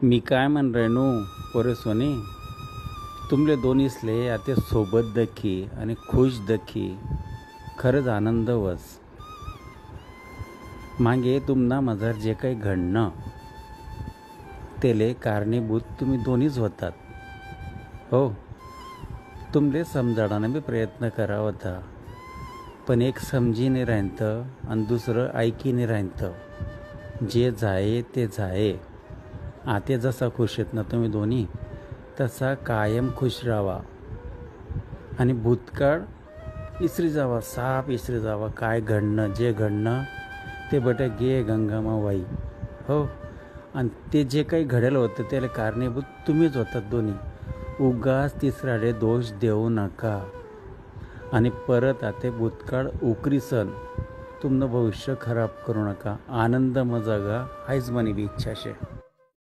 मी काय म्हण रेणू पोरे सोनी तुमले दोन्हीसले आता सोबत दखी आणि खुश दखी खरंच आनंद वस. मागे तुम्हाला मजार जे काही घडणं तेले कारणीभूत तुम्ही दोन्हीच होतात. हो, तुमले समजाडाने बी प्रयत्न करा होता, पण एक समजीने राहतं आणि दुसरं ऐकीने राहतं. जे जाये ते जाये. आते जसा खुश आहेत ना तुम्ही दोन्ही, तसा कायम खुश राहा आणि भूतकाळ इसरी जावा, साफ इसरी जावा. काय घडणं जे घडणं ते बटे गे गंगामा वाई. हो, आणि ते जे काही घडेल होतं त्याला कारणीभूत तुम्हीच होतात दोन्ही. उगाच तिसऱ्याले दोष देऊ नका आणि परत आता भूतकाळ उकरीसन तुमनं भविष्य खराब करू नका. आनंद मजागा हायच मनी बी इच्छा शे.